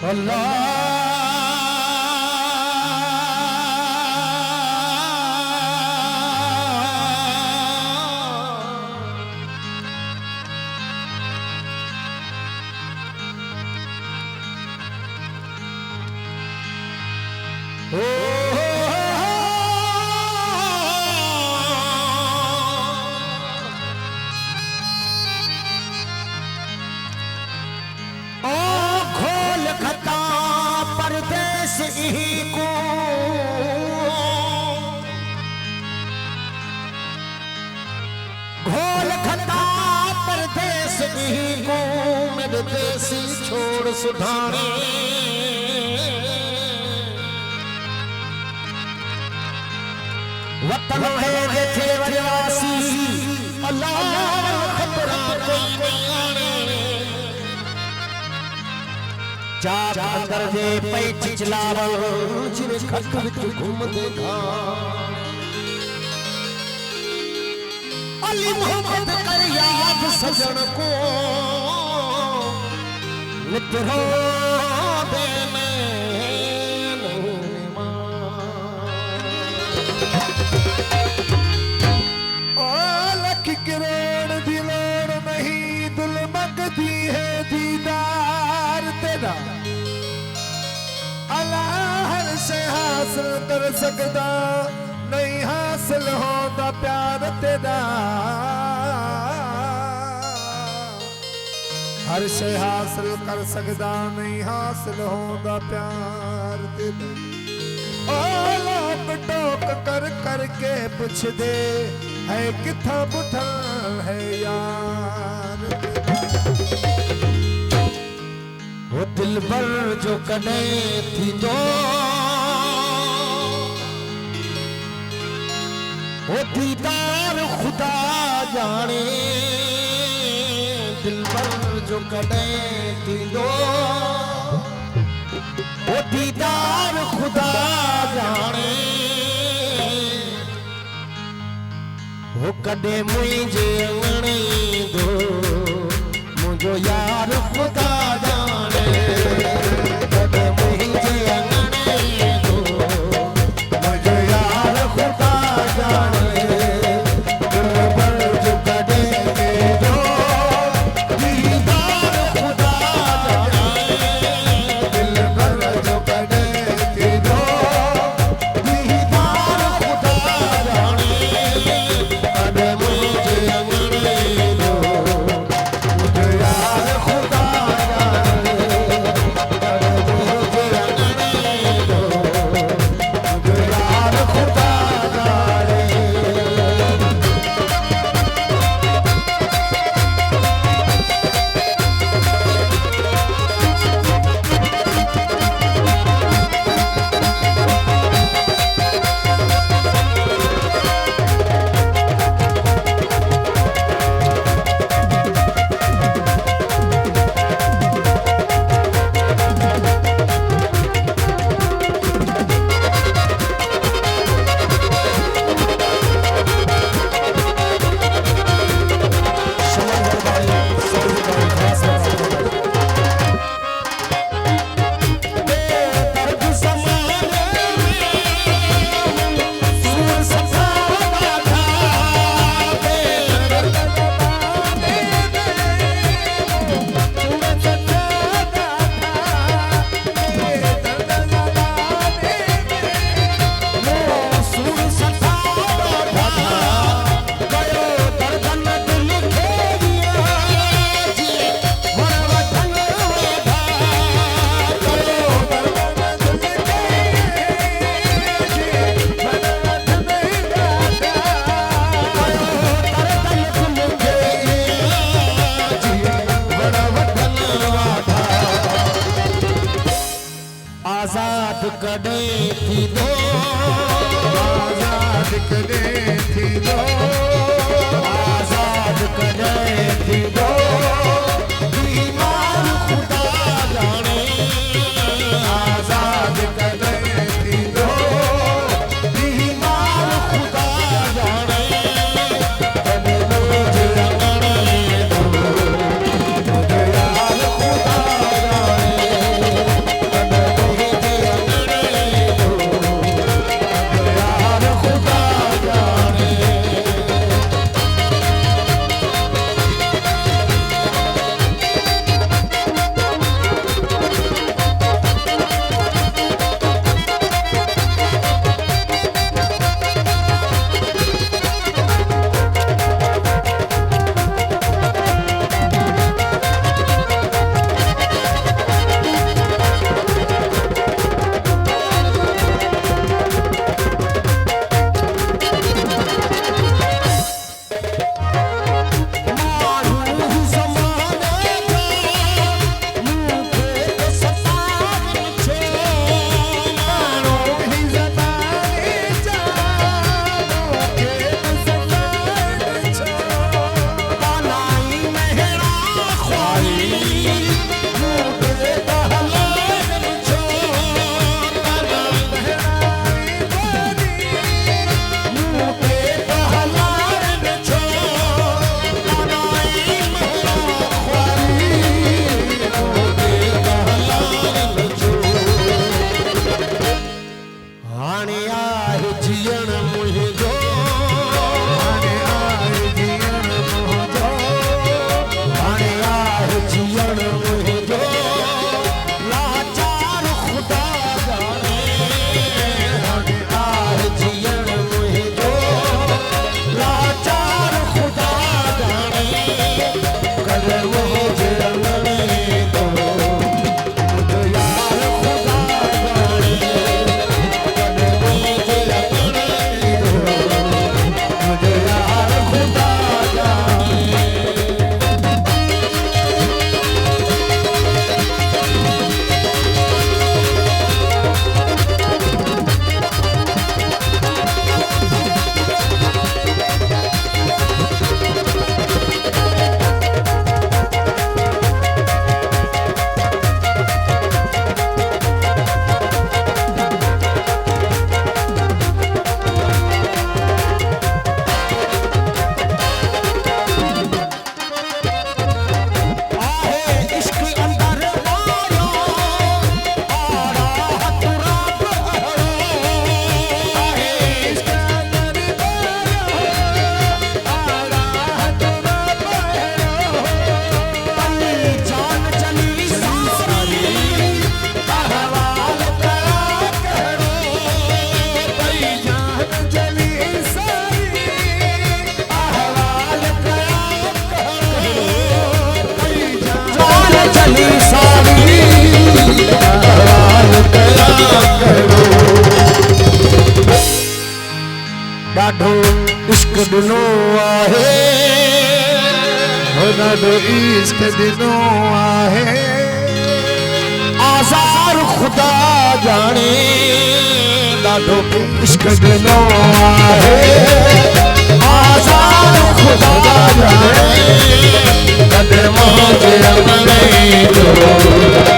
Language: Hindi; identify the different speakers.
Speaker 1: अल्लाह को घोल खता परदेस को मेरे देसी छोड़ सुधारे वतन है देखे वजवासी अल्लाह खतरा कोई नहीं आने चार अंदर जे पैच चलावल जिने खट विच घूम देखा अली मोहम्मद कर याद सजन को मित्रों दे लख करोड़ दिलोड़ नहीं दिल मंगती है दीदार तेरा अल्लाह से हासिल कर सकता नहीं हासिल होता प्यार तेरा हर से हासिल कर सकता नहीं हासिल होता प्यार तेरा ओ लोग टोक कर करके पूछ दे है किथा बुठल है यार वो दिल भर जो कने थी दो वो दीदार खुदा जाने दिल भर जो कने थी दो वो दीदार खुदा जाने वो कदे मुझे अंगणे दो मुझो यार खुदा जाने कदे मुझे अंगणे दो मुझो यार खुदा जाने दिल भर जो कदे के दो दीदार खुदा जाने दिल भर जो कदे के दो दीदार खुदा जाने आजाद कदे थी दो आजाद कदे थी दो आजाद कदे थी दो दीवार खुदा जाने आजाद कदे थी दो दीवार खुदा जाने कदे मुझे अंगणे दो मुझे यार खुदा जाने ॾाढो इश्क ॾिनो आहे ॾाढो इश्क ॾिनो आहे
Speaker 2: आज़ार खुदा जाने
Speaker 1: ॾाढो इश्क ॾिनो आहे
Speaker 2: आज़ार खुदा जाने कदमों के रब में